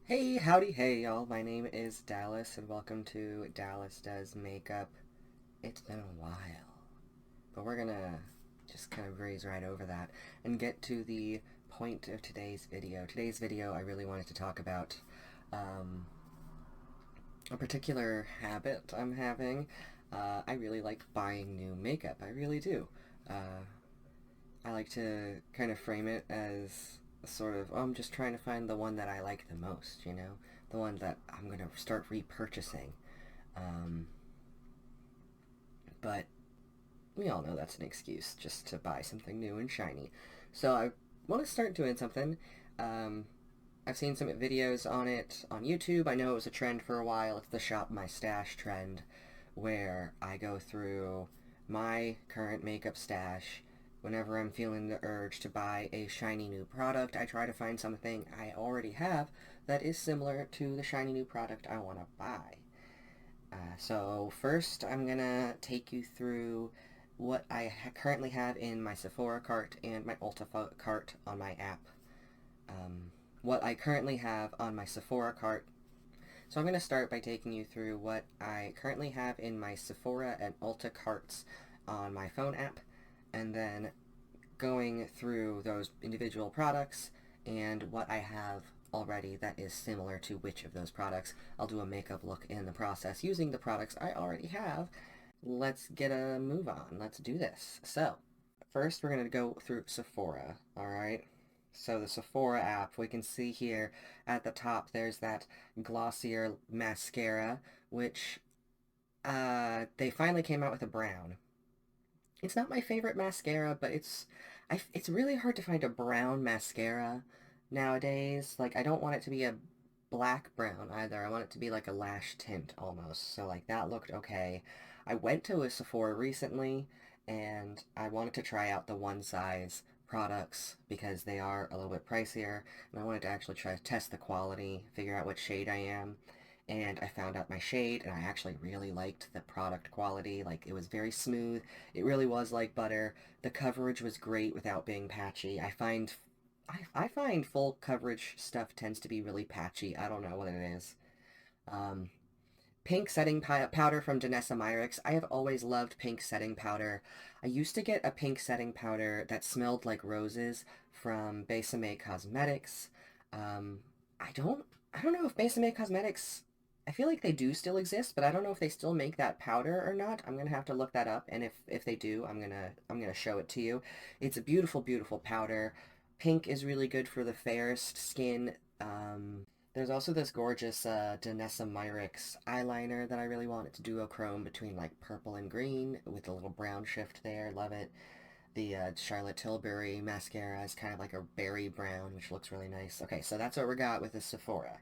Hey, howdy, hey, y'all. My name is Dallas, and welcome to Dallas Does Makeup. It's been a while, but we're gonna just kind of breeze right over that and get to the point of today's video. Today's video, I really wanted to talk about um, a particular habit I'm having. I really like buying new makeup. I really do. Uh, I like to kind of frame it as a sort of, oh, I'm just trying to find the one that I like the most, you know? The one that I'm going to start repurchasing. Um, but we all know that's an excuse just to buy something new and shiny. So I want to start doing something. Um, I've seen some videos on it on YouTube. I know it was a trend for a while. It's the shop my stash trend, where I go through my current makeup stash. Whenever I'm feeling the urge to buy a shiny new product, I try to find something I already have that is similar to the shiny new product I want to buy. So first, I'm gonna take you through what I currently have in my Sephora cart and my Ulta cart on my app. Um, what I currently have on my Sephora cart. So I'm going to start by taking you through what I currently have in my Sephora and Ulta carts on my phone app, and then going through those individual products and what I have already that is similar to which of those products. I'll do a makeup look in the process using the products I already have. Let's get a move on. Let's do this. So, first we're going to go through Sephora, all right? So the Sephora app, we can see here at the top there's that Glossier mascara, which they finally came out with a brown. It's not my favorite mascara, but it's really hard to find a brown mascara nowadays. Like, I don't want it to be a black brown either. I want it to be like a lash tint almost. So like that looked okay. I went to a Sephora recently and I wanted to try out the one size products because they are a little bit pricier, and I wanted to actually try to test the quality, figure out what shade I am. And I found out my shade, and I actually really liked the product quality. Like, it was very smooth. It really was like butter. The coverage was great without being patchy. I find full coverage stuff tends to be really patchy. I don't know what it is. Um, Pink setting powder from Danessa Myricks. I have always loved pink setting powder. I used to get a pink setting powder that smelled like roses from Besame Cosmetics. Um, I don't I don't know if Besame Cosmetics. I feel like they do still exist, but I don't know if they still make that powder or not. I'm gonna have to look that up, and if they do, I'm gonna show it to you. It's a beautiful, beautiful powder. Pink is really good for the fairest skin. There's also this gorgeous Danessa Myricks eyeliner that I really want. It's duochrome between like purple and green with a little brown shift there. Love it. The Charlotte Tilbury mascara is kind of like a berry brown, which looks really nice. Okay, so that's what we got with the Sephora.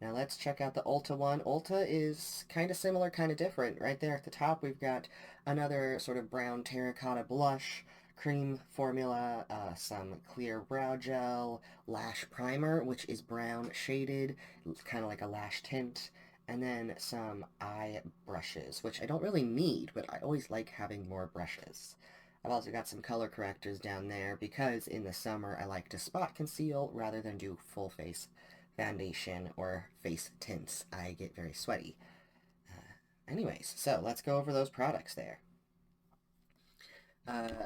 Now let's check out the Ulta one. Ulta is kind of similar, kind of different. Right there at the top, we've got another sort of brown terracotta blush, cream formula, some clear brow gel, lash primer, which is brown shaded, kind of like a lash tint, and then some eye brushes, which I don't really need, but I always like having more brushes. I've also got some color correctors down there because in the summer I like to spot conceal rather than do full face foundation or face tints. I get very sweaty. Anyways, so let's go over those products there.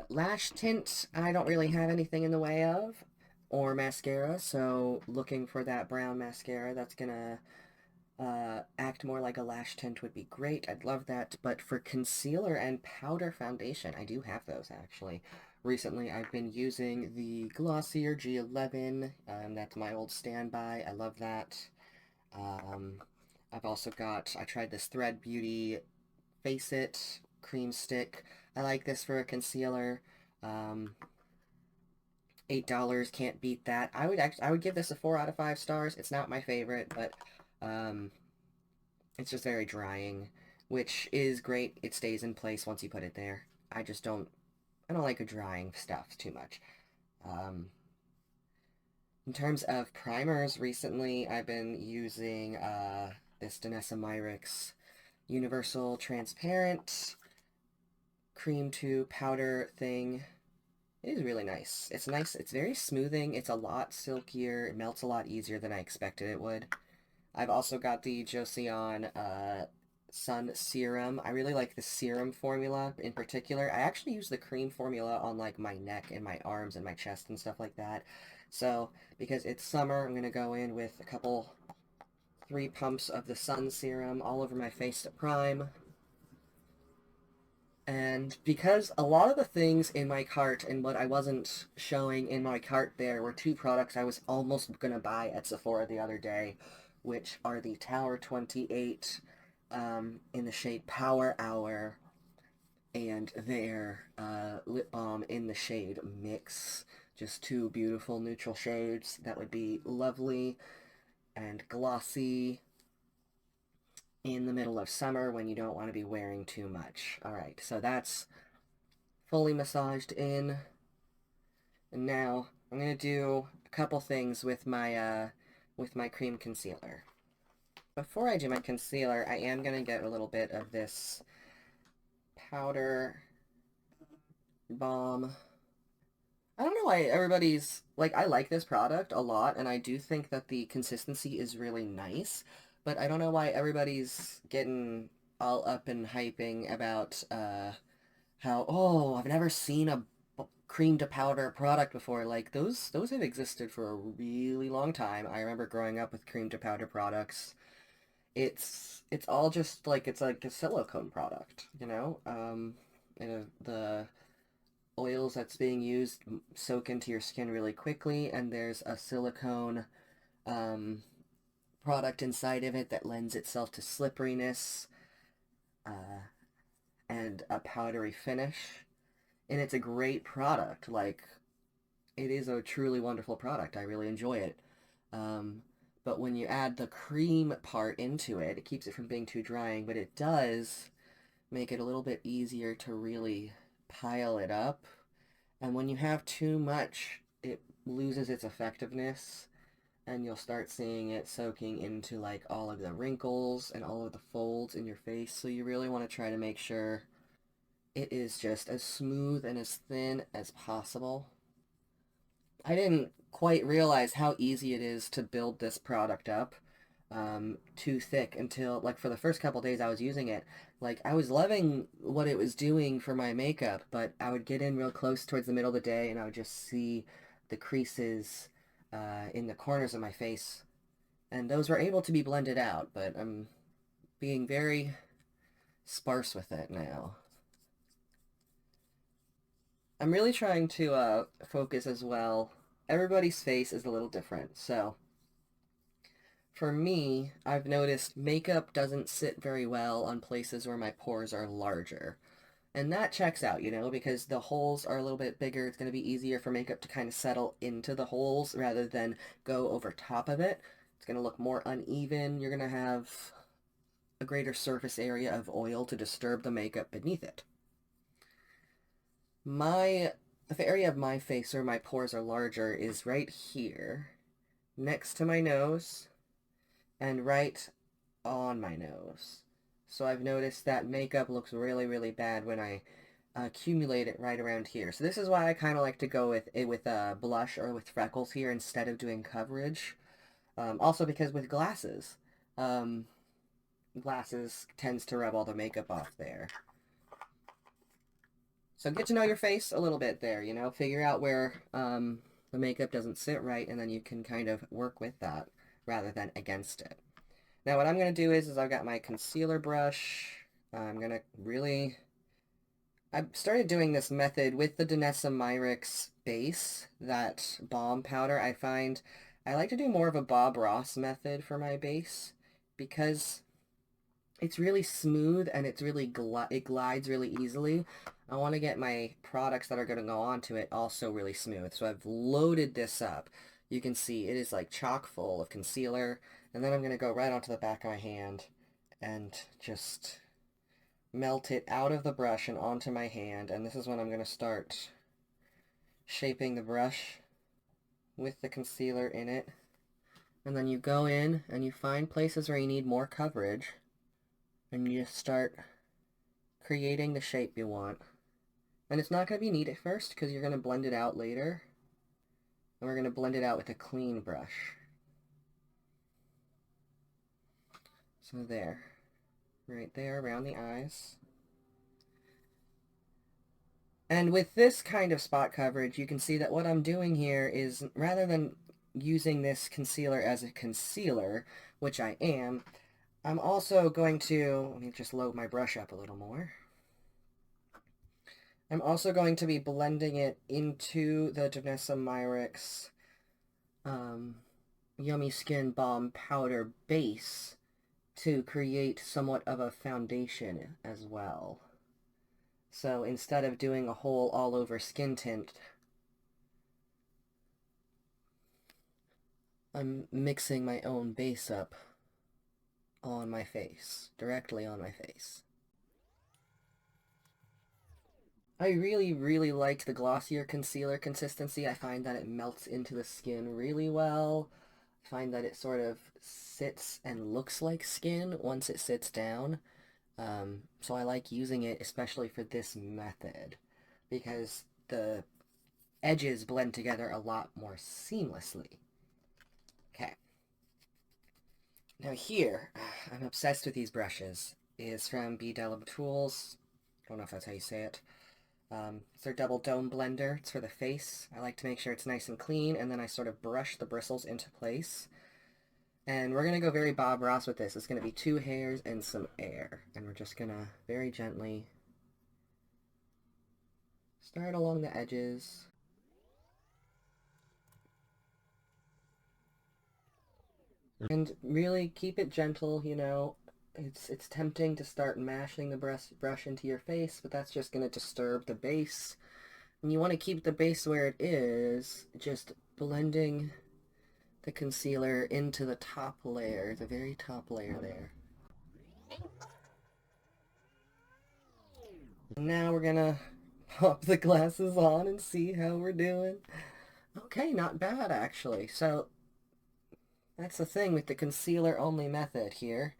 Lash tint, I don't really have anything in the way of, or mascara, so looking for that brown mascara that's gonna act more like a lash tint would be great. I'd love that. But for concealer and powder foundation, I do have those actually. Recently, I've been using the Glossier G11. That's my old standby. I love that. Um, I've also I tried this Thread Beauty Face It cream stick. I like this for a concealer. Um, $8, can't beat that. I would give this a 4 out of 5 stars. It's not my favorite, but um, it's just very drying, which is great. It stays in place once you put it there. I don't like drying stuff too much. Um, in terms of primers, recently I've been using this Danessa Myricks Universal Transparent cream to powder thing. It is really nice. It's nice. It's very smoothing. It's a lot silkier. It melts a lot easier than I expected it would. I've also got the Joseon Sun Serum. I really like the serum formula in particular. I actually use the cream formula on like my neck and my arms and my chest and stuff like that. So, because it's summer, I'm going to go in with a couple, 3 pumps of the Sun Serum all over my face to prime. And because a lot of the things in my cart and what I wasn't showing in my cart there were 2 products I was almost going to buy at Sephora the other day, which are the Tower 28 in the shade Power Hour and their lip balm in the shade Mix. Just 2 beautiful neutral shades that would be lovely and glossy in the middle of summer when you don't want to be wearing too much. Alright, so that's fully massaged in. And now I'm going to do a couple things with my cream concealer. Before I do my concealer, I am going to get a little bit of this powder balm. I don't know why everybody's, like, I like this product a lot, and I do think that the consistency is really nice, but I don't know why everybody's getting all up and hyping about, how, oh, I've never seen a cream to powder product before. Like, those have existed for a really long time. I remember growing up with cream to powder products. It's all just, like, it's like a silicone product, you know? The oils that's being used soak into your skin really quickly, and there's a silicone um, product inside of it that lends itself to slipperiness uh, and a powdery finish. And it's a great product. Like, it is a truly wonderful product. I really enjoy it. But when you add the cream part into it, it keeps it from being too drying, but it does make it a little bit easier to really pile it up. And when you have too much, it loses its effectiveness, and you'll start seeing it soaking into like all of the wrinkles and all of the folds in your face. So you really want to try to make sure it is just as smooth and as thin as possible. I didn't quite realize how easy it is to build this product up too thick until, like, for the first couple days I was using it. Like, I was loving what it was doing for my makeup, but I would get in real close towards the middle of the day and I would just see the creases in the corners of my face. And those were able to be blended out, but I'm being very sparse with it now. I'm really trying to focus as well. Everybody's face is a little different, so for me, I've noticed makeup doesn't sit very well on places where my pores are larger. And that checks out, you know, because the holes are a little bit bigger. It's going to be easier for makeup to kind of settle into the holes rather than go over top of it. It's going to look more uneven. You're going to have a greater surface area of oil to disturb the makeup beneath it. The area of my face where my pores are larger is right here, next to my nose, and right on my nose. So I've noticed that makeup looks really, really bad when I accumulate it right around here. So this is why I kind of like to go with it with blush or with freckles here instead of doing coverage. Also because with glasses, glasses tends to rub all the makeup off there. So get to know your face a little bit there, you know, figure out where the makeup doesn't sit right, and then you can kind of work with that rather than against it. Now what I'm going to do is I've got my concealer brush. I'm going to really... I've started doing this method with the Danessa Myricks base, that balm powder. I find I like to do more of a Bob Ross method for my base because it's really smooth and it's really it glides really easily. I want to get my products that are going to go onto it also really smooth. So I've loaded this up. You can see it is like chock full of concealer. And then I'm going to go right onto the back of my hand and just melt it out of the brush and onto my hand. And this is when I'm going to start shaping the brush with the concealer in it. And then you go in and you find places where you need more coverage. And you just start creating the shape you want. And it's not going to be neat at first because you're going to blend it out later. And we're going to blend it out with a clean brush. So there. Right there around the eyes. And with this kind of spot coverage, you can see that what I'm doing here is, rather than using this concealer as a concealer, which I am, I'm also going to, let me just load my brush up a little more. I'm also going to be blending it into the Danessa Myricks Yummy Skin Balm Powder Base to create somewhat of a foundation as well. So instead of doing a whole all-over skin tint, I'm mixing my own base up on my face, directly on my face. I really, really like the Glossier concealer consistency. I find that it melts into the skin really well. I find that it sort of sits and looks like skin once it sits down. So I like using it, especially for this method, because the edges blend together a lot more seamlessly. Okay. Now here, I'm obsessed with these brushes. Is from Bdelum Tools. Don't know if that's how you say it. It's their double dome blender. It's for the face. I like to make sure it's nice and clean, and then I sort of brush the bristles into place. And we're going to go very Bob Ross with this. It's going to be 2 hairs and some air. And we're just going to very gently start along the edges. And really keep it gentle, you know. It's tempting to start mashing the brush into your face, but that's just going to disturb the base. And you want to keep the base where it is, just blending the concealer into the top layer, the very top layer there. Now we're gonna pop the glasses on and see how we're doing. Okay, not bad actually. So that's the thing with the concealer only method here,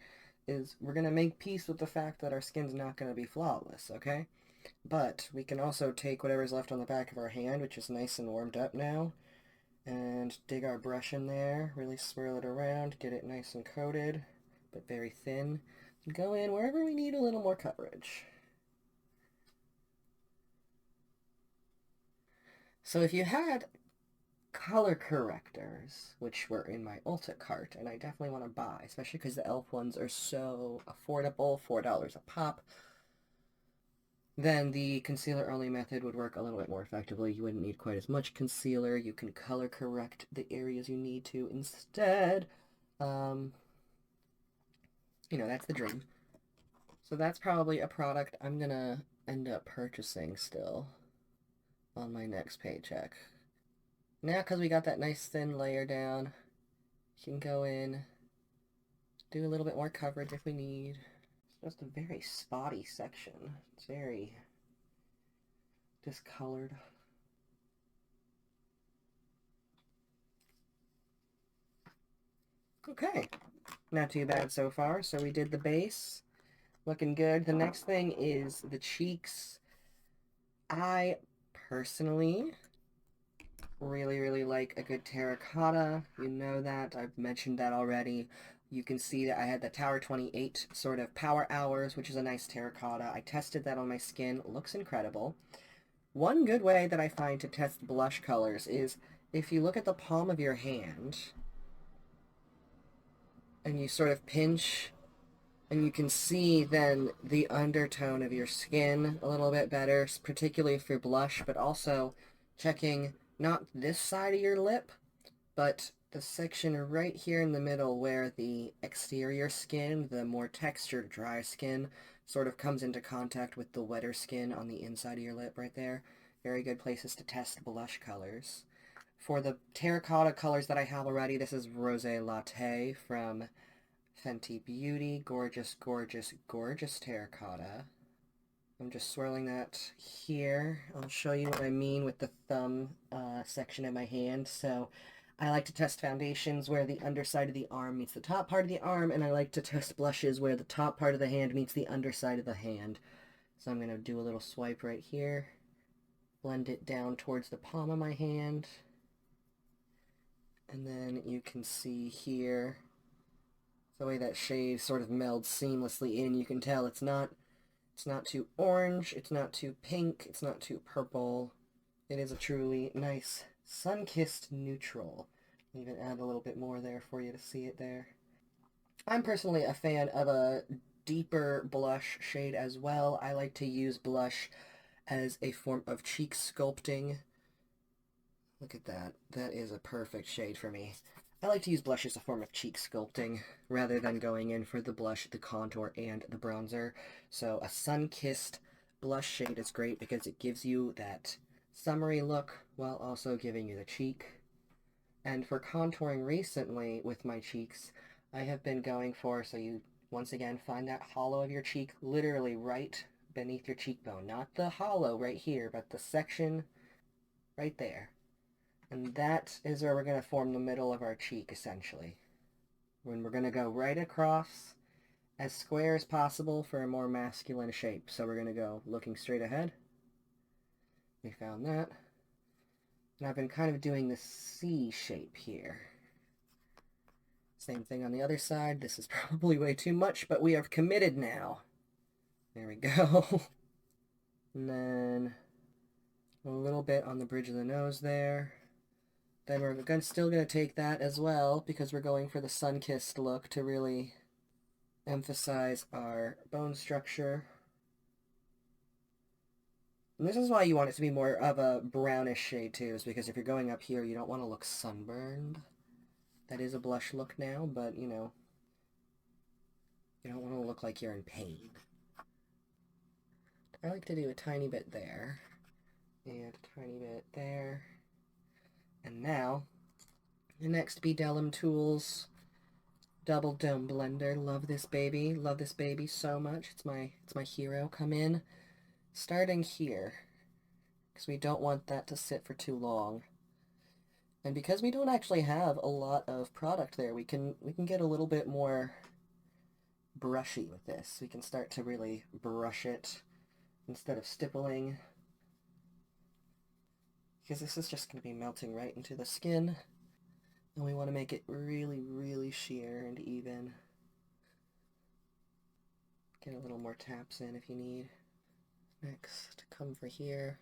is we're gonna make peace with the fact that our skin's not gonna be flawless, okay? But we can also take whatever's left on the back of our hand, which is nice and warmed up now, and dig our brush in there, really swirl it around, get it nice and coated, but very thin, and go in wherever we need a little more coverage. So if you had color correctors, which were in my Ulta cart, and I definitely want to buy, especially because the e.l.f. ones are so affordable, $4 a pop, then the concealer only method would work a little bit more effectively. You wouldn't need quite as much concealer. You can color correct the areas you need to instead. You know, that's the dream. So that's probably a product I'm gonna end up purchasing still on my next paycheck. Now, because we got that nice thin layer down, you can go in, do a little bit more coverage if we need. It's just a very spotty section. It's very discolored. Okay, not too bad so far. So we did the base, looking good. The next thing is the cheeks. I personally really like a good terracotta. You know that. I've mentioned that already. You can see that I had the Tower 28 sort of Power Hours, which is a nice terracotta. I tested that on my skin. Looks incredible. One good way that I find to test blush colors is if you look at the palm of your hand and you sort of pinch, and you can see then the undertone of your skin a little bit better, particularly for blush, but also checking not this side of your lip, but the section right here in the middle where the exterior skin, the more textured dry skin, sort of comes into contact with the wetter skin on the inside of your lip right there. Very good places to test blush colors. For the terracotta colors that I have already, this is Rosé Latte from Fenty Beauty. Gorgeous, gorgeous, gorgeous terracotta. I'm just swirling that here. I'll show you what I mean with the thumb section of my hand. So I like to test foundations where the underside of the arm meets the top part of the arm, and I like to test blushes where the top part of the hand meets the underside of the hand. So I'm going to do a little swipe right here. Blend it down towards the palm of my hand. And then you can see here The way that shade sort of melds seamlessly in, you can tell it's not too orange, it's not too pink, it's not too purple. It is a truly nice sun-kissed neutral. I'll even add a little bit more there for you to see it there. I'm personally a fan of a deeper blush shade as well. I like to use blush as a form of cheek sculpting. Look at that. That is a perfect shade for me. I like to use blush as a form of cheek sculpting rather than going in for the blush, the contour, and the bronzer. So a sun-kissed blush shade is great because it gives you that summery look while also giving you the cheek. And for contouring recently with my cheeks, I have been going for, so you once again find that hollow of your cheek literally right beneath your cheekbone. Not the hollow right here, but the section right there. And that is where we're going to form the middle of our cheek, essentially. When we're going to go right across as square as possible for a more masculine shape. So we're going to go looking straight ahead. We found that. And I've been kind of doing the C shape here. Same thing on the other side. This is probably way too much, but we are committed now. There we go. And then a little bit on the bridge of the nose there. Then we're still going to take that as well because we're going for the sun-kissed look to really emphasize our bone structure. And this is why you want it to be more of a brownish shade too, is because if you're going up here, you don't want to look sunburned. That is a blush look now, but you know, you don't want to look like you're in pain. I like to do a tiny bit there, and a tiny bit there. And now, the next Bdelum Tools Double Dome Blender. Love this baby so much. It's my hero. Come in, starting here, because we don't want that to sit for too long. And because we don't actually have a lot of product there, we can get a little bit more brushy with this. We can start to really brush it instead of stippling, because this is just going to be melting right into the skin, and we want to make it really, really sheer and even. Get a little more taps in if you need. Next, come for here.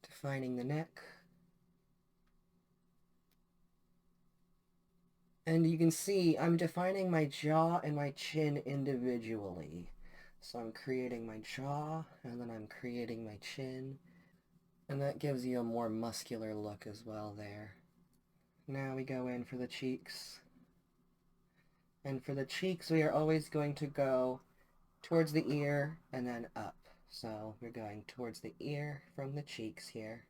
Defining the neck. And you can see I'm defining my jaw and my chin individually. So I'm creating my jaw, and then I'm creating my chin. And that gives you a more muscular look as well there. Now we go in for the cheeks. And for the cheeks, we are always going to go towards the ear and then up. So we're going towards the ear from the cheeks here.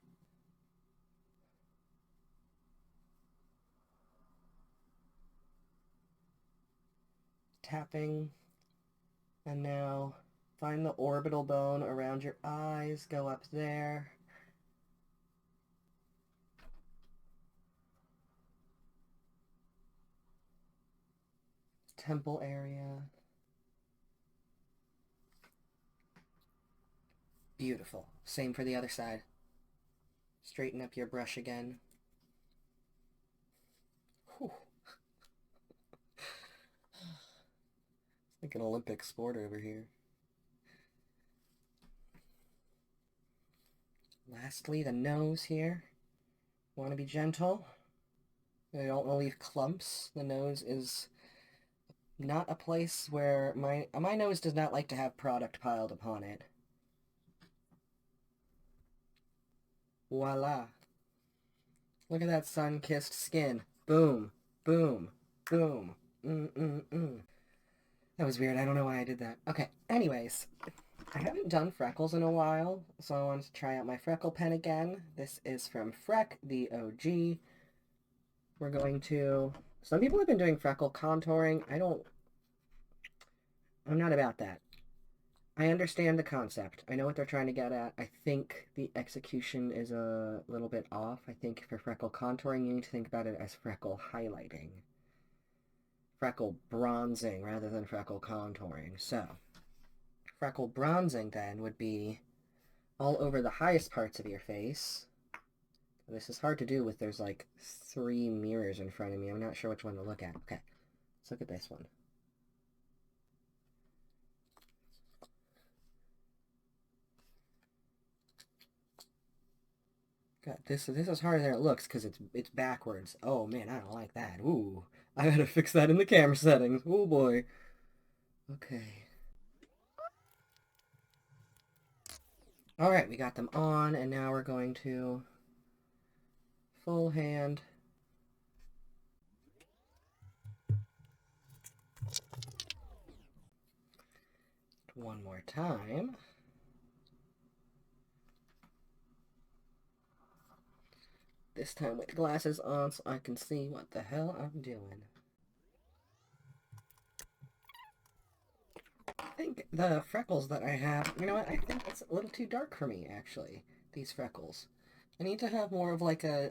Tapping. And now find the orbital bone around your eyes, go up there. Temple area. Beautiful. Same for the other side. Straighten up your brush again. Whew. It's like an Olympic sport over here. Lastly, the nose here. Want to be gentle. I don't want to leave clumps. The nose is not a place where my nose does not like to have product piled upon it. Voila. Look at that sun-kissed skin. Boom, boom, boom. That was weird. I don't know why I did that. Okay, anyways, I haven't done freckles in a while, so I wanted to try out my freckle pen again. This is from Freck, the OG. We're going to... Some people have been doing freckle contouring. I'm not about that. I understand the concept. I know what they're trying to get at. I think the execution is a little bit off. I think for freckle contouring, you need to think about it as freckle highlighting. Freckle bronzing rather than freckle contouring. So, freckle bronzing then would be all over the highest parts of your face. This is hard to do with there's like 3 mirrors in front of me. I'm not sure which one to look at. Okay, let's look at this one. God, this is harder than it looks because it's backwards. Oh man, I don't like that. Ooh, I gotta fix that in the camera settings. Oh boy. Okay. All right, we got them on, and now we're going to full hand. One more time. This time with glasses on so I can see what the hell I'm doing. I think the freckles that I have, you know what, I think it's a little too dark for me, actually, these freckles. I need to have more of like a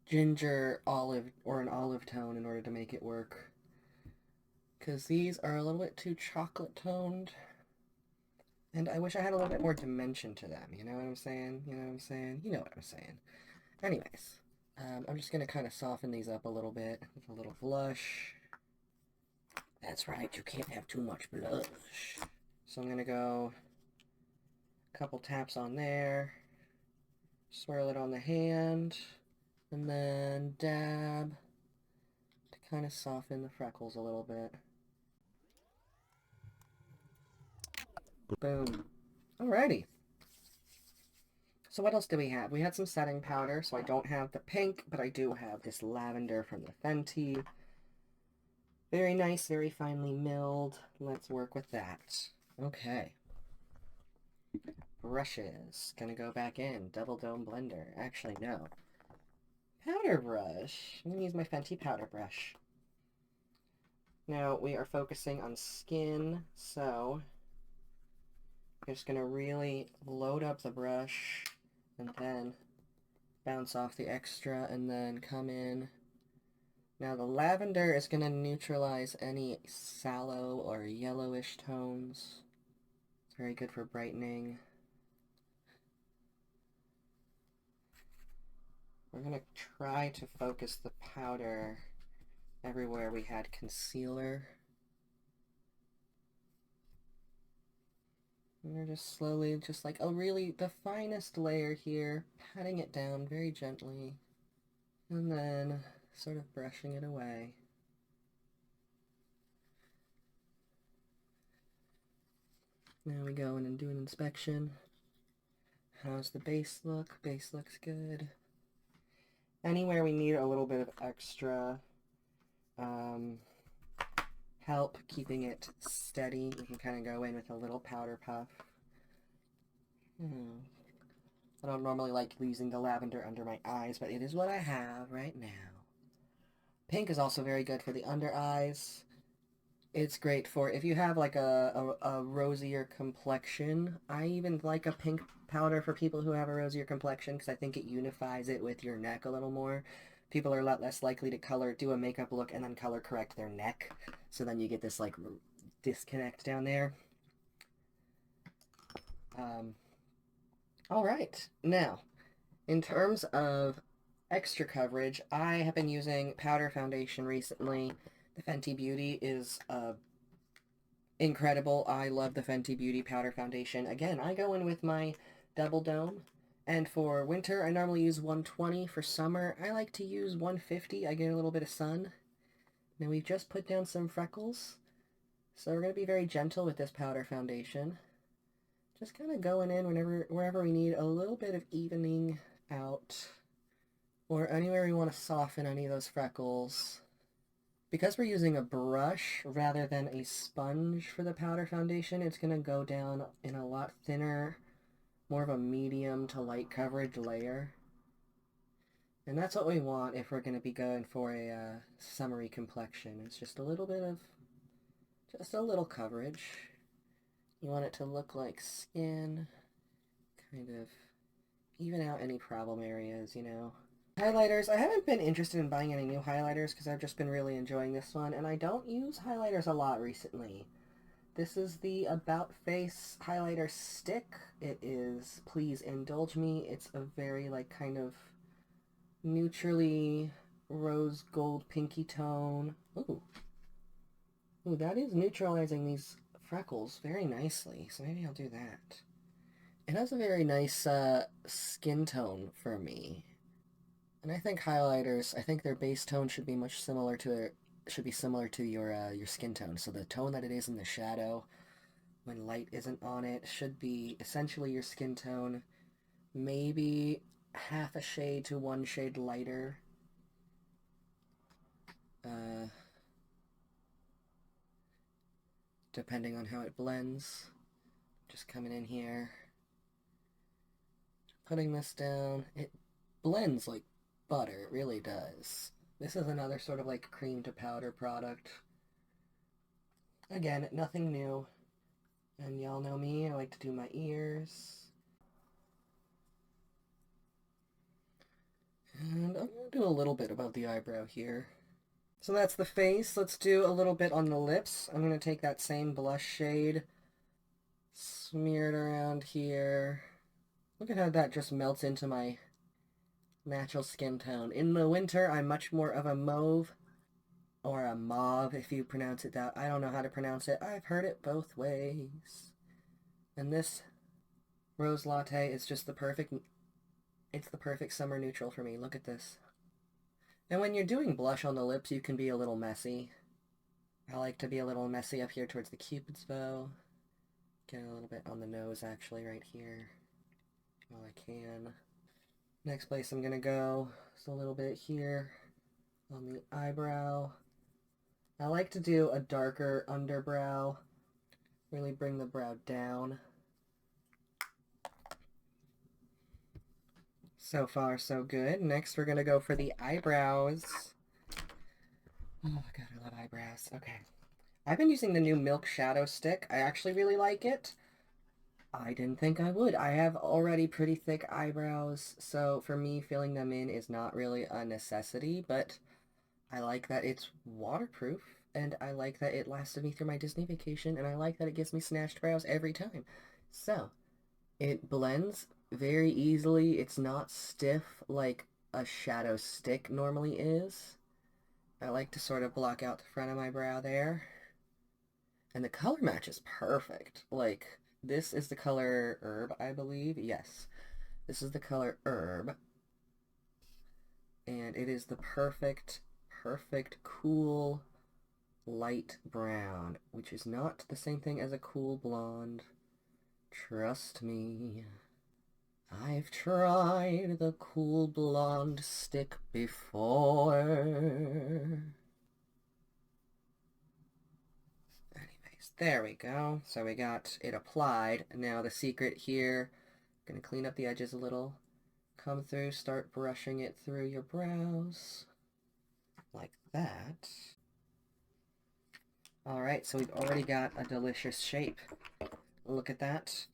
ginger olive or an olive tone in order to make it work. Because these are a little bit too chocolate toned. And I wish I had a little bit more dimension to them. You know what I'm saying? You know what I'm saying? You know what I'm saying. Anyways, I'm just going to kind of soften these up a little bit with a little blush. That's right, you can't have too much blush. So I'm going to go a couple taps on there. Swirl it on the hand. And then dab to kind of soften the freckles a little bit. Boom. Alrighty. So what else do we have? We had some setting powder, so I don't have the pink, but I do have this lavender from the Fenty. Very nice, very finely milled. Let's work with that. Okay. Brushes. Gonna go back in. Double Dome Blender. Actually, no. Powder brush. I'm gonna use my Fenty powder brush. Now, we are focusing on skin, so I'm just gonna really load up the brush and then bounce off the extra and then come in. Now the lavender is going to neutralize any sallow or yellowish tones. It's very good for brightening. We're going to try to focus the powder everywhere we had concealer. And we're just slowly, just like the finest layer here, patting it down very gently. And then sort of brushing it away. Now we go in and do an inspection. How's the base look? Base looks good. Anywhere we need a little bit of extra help keeping it steady, we can kind of go in with a little powder puff. I don't normally like using the lavender under my eyes, but it is what I have right now. Pink is also very good for the under eyes. It's great for if you have like a rosier complexion. I even like a pink powder for people who have a rosier complexion because I think it unifies it with your neck a little more. People are a lot less likely to do a makeup look and then color correct their neck. So then you get this like disconnect down there. All right, now, in terms of extra coverage, I have been using powder foundation recently. The Fenty Beauty is incredible. I love the Fenty Beauty powder foundation. Again, I go in with my Double Dome, and for winter, I normally use 120. For summer, I like to use 150. I get a little bit of sun. Now, we've just put down some freckles, so we're going to be very gentle with this powder foundation. Just kind of going in wherever we need a little bit of evening out, or anywhere we want to soften any of those freckles. Because we're using a brush rather than a sponge for the powder foundation, it's going to go down in a lot thinner, more of a medium to light coverage layer. And that's what we want if we're going to be going for a summery complexion. It's just a little coverage. You want it to look like skin, kind of even out any problem areas, you know. Highlighters, I haven't been interested in buying any new highlighters because I've just been really enjoying this one, and I don't use highlighters a lot recently. This is the About Face highlighter stick. It is Please Indulge Me. It's a very, like, kind of neutrally rose gold pinky tone. Ooh. Ooh, that is neutralizing these freckles very nicely, so maybe I'll do that. It has a very nice skin tone for me. And I think highlighters, I think their base tone should be much similar to your skin tone. So the tone that it is in the shadow when light isn't on it should be essentially your skin tone, maybe half a shade to one shade lighter. Depending on how it blends. Just coming in here, putting this down. It blends like butter, it really does. This is another sort of like cream to powder product. Again, nothing new. And y'all know me, I like to do my ears. And I'm going to do a little bit above the eyebrow here. So that's the face. Let's do a little bit on the lips. I'm going to take that same blush shade, smear it around here. Look at how that just melts into my natural skin tone. In the winter, I'm much more of a mauve, or a mauve if you pronounce it that. I don't know how to pronounce it. I've heard it both ways. And this rose latte is just the perfect, it's the perfect summer neutral for me. Look at this. And when you're doing blush on the lips, you can be a little messy. I like to be a little messy up here towards the Cupid's bow. Get a little bit on the nose, actually, right here. While I can. Next place I'm going to go is a little bit here on the eyebrow. I like to do a darker underbrow. Really bring the brow down. So far, so good. Next, we're going to go for the eyebrows. Oh my god, I love eyebrows. Okay. I've been using the new Milk Shadow Stick. I actually really like it. I didn't think I would. I have already pretty thick eyebrows, so for me, filling them in is not really a necessity, but I like that it's waterproof, and I like that it lasted me through my Disney vacation, and I like that it gives me snatched brows every time. So, it blends very easily. It's not stiff like a shadow stick normally is. I like to sort of block out the front of my brow there. And the color match is perfect. Like, this is the color Herb, I believe. Yes, this is the color Herb. And it is the perfect, cool, light brown, which is not the same thing as a cool blonde. Trust me. I've tried the cool blonde stick before. Anyways, there we go. So we got it applied. Now the secret here, gonna clean up the edges a little. Come through, start brushing it through your brows. Like that. Alright, so we've already got a delicious shape. Look at that.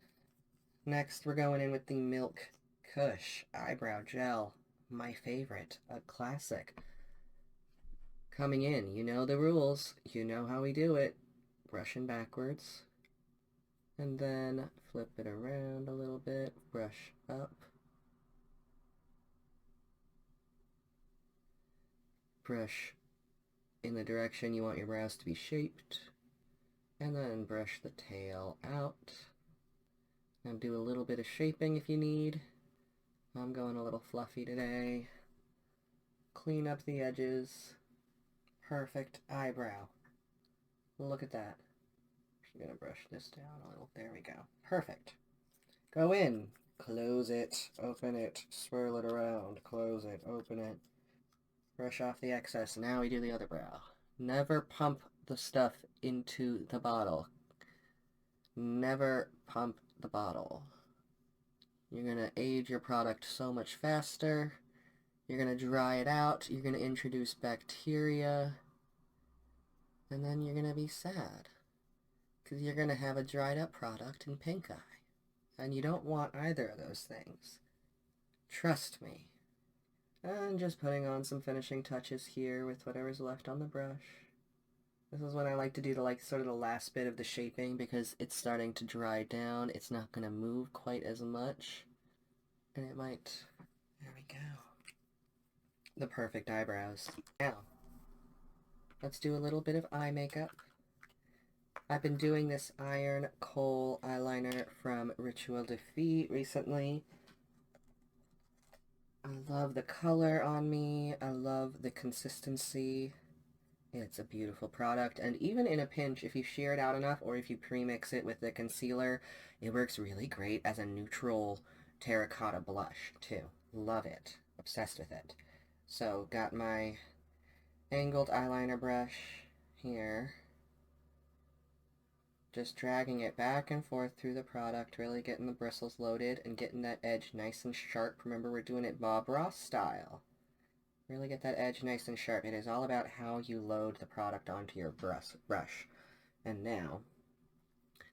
Next, we're going in with the Milk Kush Eyebrow Gel. My favorite. A classic. Coming in, you know the rules. You know how we do it. Brushing backwards. And then flip it around a little bit. Brush up. Brush in the direction you want your brows to be shaped. And then brush the tail out. And do a little bit of shaping if you need. I'm going a little fluffy today. Clean up the edges. Perfect eyebrow. Look at that. I'm gonna brush this down a little. There we go. Perfect. Go in. Close it. Open it. Swirl it around. Close it. Open it. Brush off the excess. Now we do the other brow. Never pump the stuff into the bottle. Never pump the bottle. You're gonna age your product so much faster. You're gonna dry it out. You're gonna introduce bacteria. And then you're gonna be sad. Because you're gonna have a dried up product and pink eye. And you don't want either of those things. Trust me. And just putting on some finishing touches here with whatever's left on the brush. This is when I like to do the sort of the last bit of the shaping because it's starting to dry down. It's not going to move quite as much. And it might... There we go. The perfect eyebrows. Now, let's do a little bit of eye makeup. I've been doing this Iron Kohl eyeliner from Rituel de Fille recently. I love the color on me. I love the consistency. It's a beautiful product, and even in a pinch, if you shear it out enough or if you pre-mix it with the concealer, it works really great as a neutral terracotta blush, too. Love it. Obsessed with it. So, got my angled eyeliner brush here. Just dragging it back and forth through the product, really getting the bristles loaded and getting that edge nice and sharp. Remember, we're doing it Bob Ross style. Really get that edge nice and sharp. It is all about how you load the product onto your brush. And now,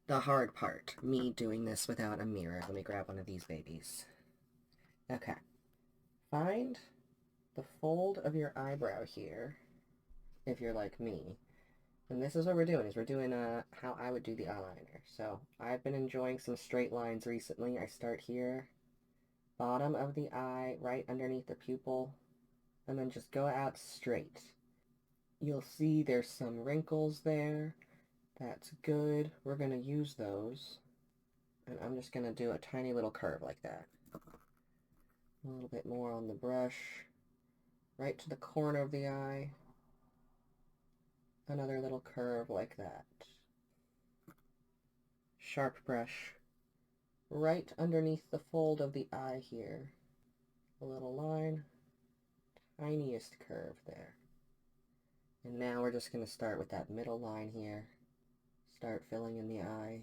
the hard part. Me doing this without a mirror. Let me grab one of these babies. Okay. Find the fold of your eyebrow here, if you're like me. And this is what we're doing, is we're doing how I would do the eyeliner. So, I've been enjoying some straight lines recently. I start here, bottom of the eye, right underneath the pupil, and then just go out straight. You'll see there's some wrinkles there. That's good. We're going to use those. And I'm just going to do a tiny little curve like that. A little bit more on the brush. Right to the corner of the eye. Another little curve like that. Sharp brush. Right underneath the fold of the eye here. A little line. Tiniest curve there. And now we're just going to start with that middle line here. Start filling in the eye.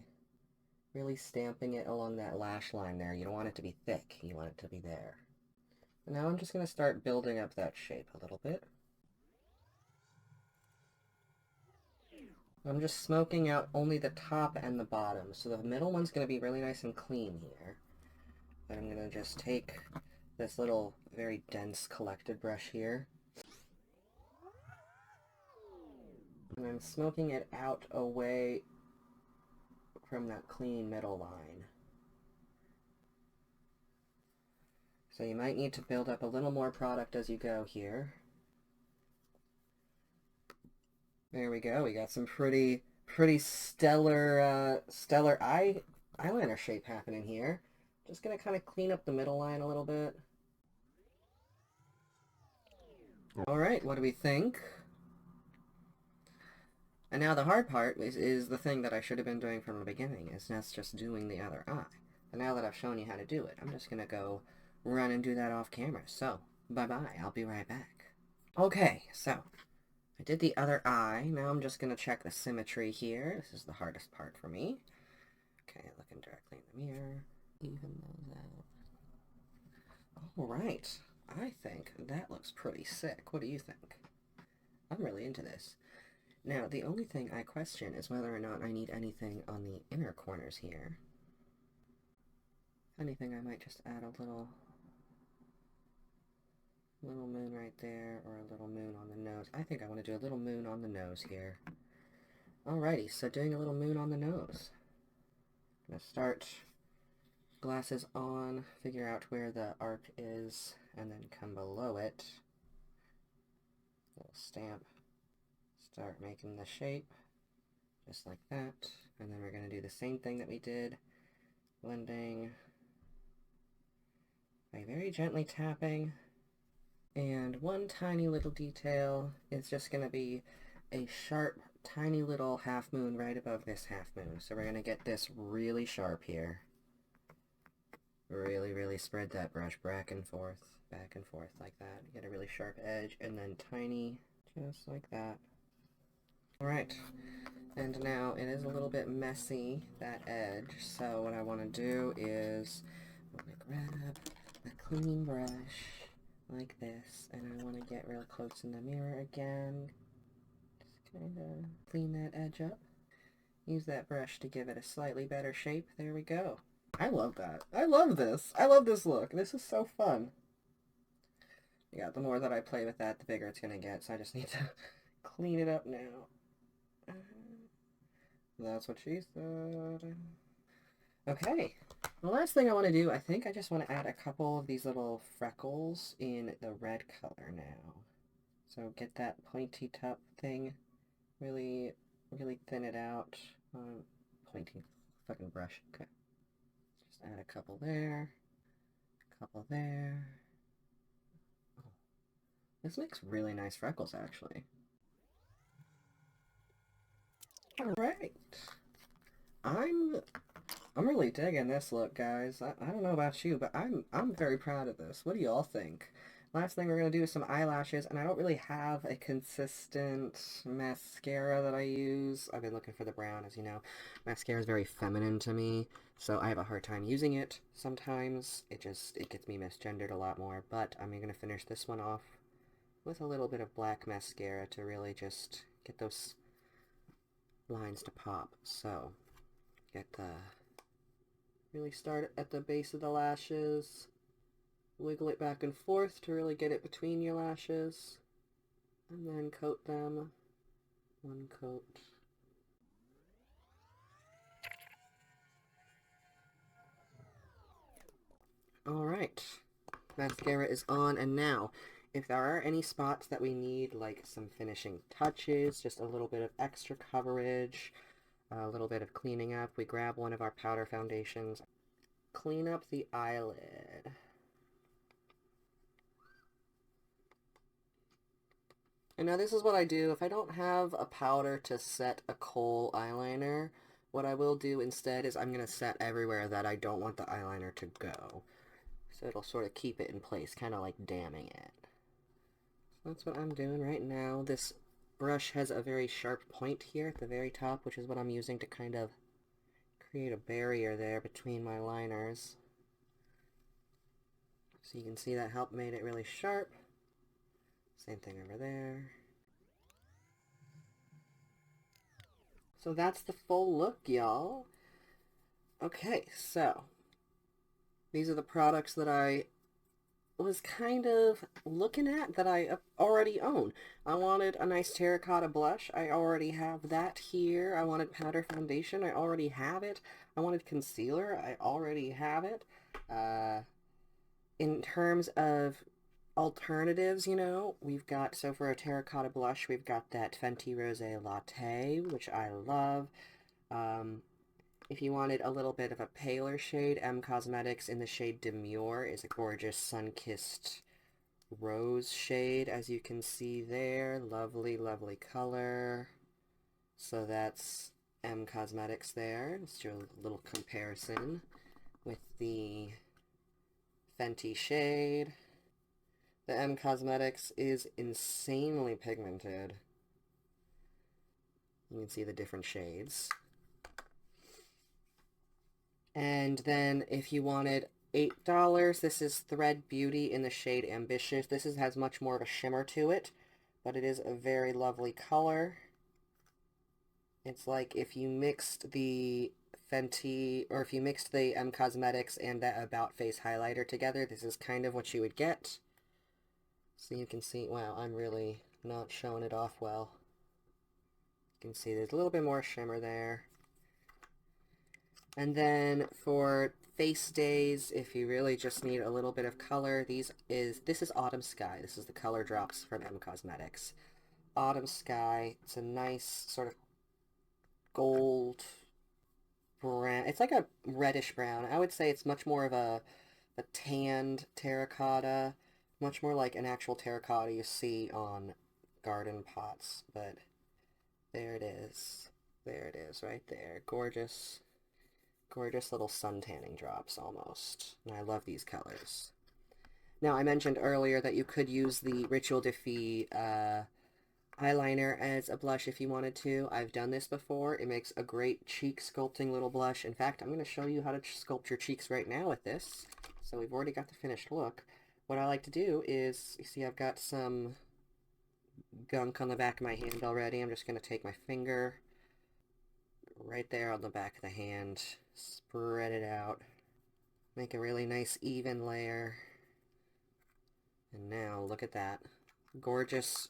Really stamping it along that lash line there. You don't want it to be thick. You want it to be there. And now I'm just going to start building up that shape a little bit. I'm just smoking out only the top and the bottom. So the middle one's going to be really nice and clean here. But I'm going to just take this little very dense collected brush here. And I'm smoking it out away from that clean middle line. So you might need to build up a little more product as you go here. There we go. We got some pretty stellar eyeliner shape happening here. Just gonna kind of clean up the middle line a little bit. All right, what do we think? And now the hard part is the thing that I should have been doing from the beginning, is that's just doing the other eye. And now that I've shown you how to do it, I'm just gonna go run and do that off camera. So, bye-bye. I'll be right back. Okay, so I did the other eye. Now I'm just going to check the symmetry here. This is the hardest part for me. Okay, looking directly in the mirror. Even those out. Alright. I think that looks pretty sick. What do you think? I'm really into this. Now, the only thing I question is whether or not I need anything on the inner corners here. If anything, I might just add a little moon right there, or a little moon on the nose. I think I want to do a little moon on the nose here. Alrighty, so doing a little moon on the nose. I'm going to start glasses on, figure out where the arc is, and then come below it. Little stamp. Start making the shape, just like that. And then we're going to do the same thing that we did, blending by very gently tapping. And one tiny little detail is just going to be a sharp, tiny little half moon right above this half moon. So we're going to get this really sharp here. Really spread that brush back and forth like that. Get a really sharp edge, and then tiny, just like that. Alright, and now it is a little bit messy, that edge, so what I want to do is I'm going to grab a clean brush like this, and I want to get real close in the mirror again. Just kind of clean that edge up. Use that brush to give it a slightly better shape. There we go. I love that. I love this. I love this look. This is so fun. Yeah, the more that I play with that, the bigger it's going to get, so I just need to clean it up now. That's what she said. Okay, the last thing I want to do, I think I just want to add a couple of these little freckles in the red color now. So get that pointy top thing, really, really thin it out. Pointy fucking brush. Okay, just add a couple there, a couple there. Oh, this makes really nice freckles, actually. All right, I'm I'm really digging this look, guys. I don't know about you, but I'm very proud of this. What do y'all think? Last thing we're gonna do is some eyelashes, and I don't really have a consistent mascara that I use. I've been looking for the brown, as you know. Mascara is very feminine to me, so I have a hard time using it sometimes. It gets me misgendered a lot more, but I'm gonna finish this one off with a little bit of black mascara to really just get those lines to pop. So, get the really start at the base of the lashes, wiggle it back and forth to really get it between your lashes, and then coat them. One coat. Alright, mascara is on, and now, if there are any spots that we need, like some finishing touches, just a little bit of extra coverage, a little bit of cleaning up, we grab one of our powder foundations, clean up the eyelid. And now this is what I do. If I don't have a powder to set a Kohl eyeliner, what I will do instead is I'm going to set everywhere that I don't want the eyeliner to go. So it'll sort of keep it in place, kind of like damming it. So that's what I'm doing right now. This brush has a very sharp point here at the very top, which is what I'm using to kind of create a barrier there between my liners. So you can see that help made it really sharp. Same thing over there. So that's the full look, y'all. Okay, so these are the products that I was kind of looking at that I already own. I wanted a nice terracotta blush. I already have that here. I wanted powder foundation. I already have it. I wanted concealer. I already have it. In terms of alternatives, you know, we've got, so for a terracotta blush, we've got that Fenty Latte, which I love. If you wanted a little bit of a paler shade, M Cosmetics in the shade Demure is a gorgeous sun-kissed rose shade, as you can see there. Lovely, lovely color. So that's M Cosmetics there. Let's do a little comparison with the Fenty shade. The M Cosmetics is insanely pigmented. You can see the different shades. And then if you wanted $8, this is Thread Beauty in the shade Ambitious. This has much more of a shimmer to it, but it is a very lovely color. It's like if you mixed the Fenty, or if you mixed the M Cosmetics and that About Face highlighter together, this is kind of what you would get. So you can see, wow, I'm really not showing it off well. You can see there's a little bit more shimmer there. And then for face days, if you really just need a little bit of color, this is Autumn Sky. This is the color drops from M Cosmetics. Autumn Sky, it's a nice sort of gold brown. It's like a reddish brown. I would say it's much more of a tanned terracotta, much more like an actual terracotta you see on garden pots, but there it is. There it is right there. Gorgeous. Gorgeous little sun tanning drops almost. And I love these colors. Now, I mentioned earlier that you could use the Rituel de Fille eyeliner as a blush if you wanted to. I've done this before. It makes a great cheek sculpting little blush. In fact, I'm going to show you how to sculpt your cheeks right now with this. So we've already got the finished look. What I like to do is, you see I've got some gunk on the back of my hand already. I'm just going to take my finger right there on the back of the hand, spread it out, make a really nice even layer. And now look at that gorgeous,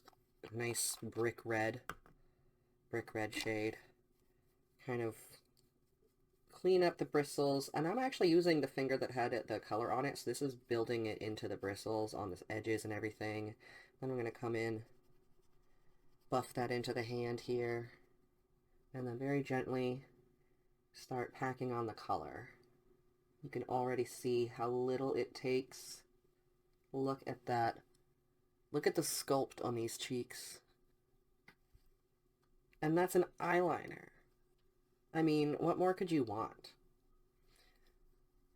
nice brick red brick red shade. Kind of clean up the bristles, and I'm actually using the finger that had the color on it, so this is building it into the bristles on the edges and everything. Then I'm going to come in, buff that into the hand here, and then very gently start packing on the color. You can already see how little it takes. Look at that. Look at the sculpt on these cheeks. And that's an eyeliner. I mean, what more could you want?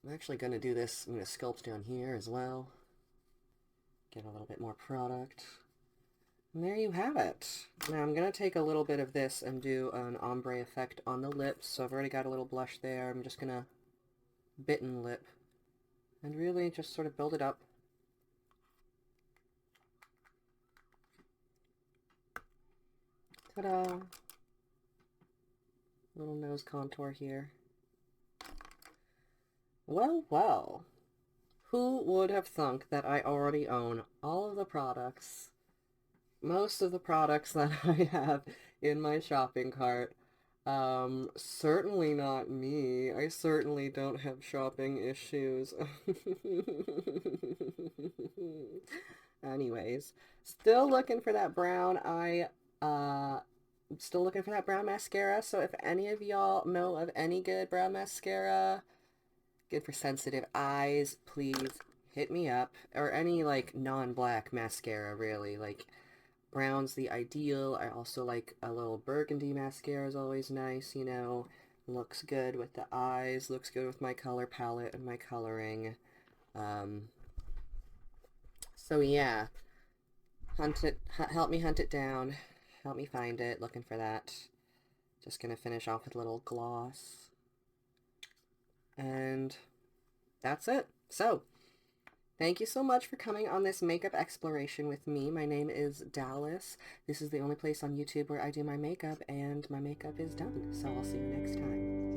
I'm actually going to do this. I'm going to sculpt down here as well. Get a little bit more product. And there you have it. Now I'm going to take a little bit of this and do an ombre effect on the lips. So I've already got a little blush there. I'm just going to bitten lip and really just sort of build it up. Ta-da! Little nose contour here. Well, well. Who would have thunk that I already own all of the products, most of the products that I have in my shopping cart? Certainly not me. I certainly don't have shopping issues. Anyways, still looking for that brown eye, still looking for that brown mascara, so if any of y'all know of any good brown mascara, good for sensitive eyes, please hit me up. Or any, like, non-black mascara, really. Like, brown's the ideal. I also like a little burgundy mascara is always nice, you know. Looks good with the eyes, looks good with my color palette and my coloring. So yeah, hunt it, help me hunt it down. Help me find it, looking for that. Just gonna finish off with a little gloss. And that's it. So, thank you so much for coming on this makeup exploration with me. My name is Dallas. This is the only place on YouTube where I do my makeup, and my makeup is done. So I'll see you next time.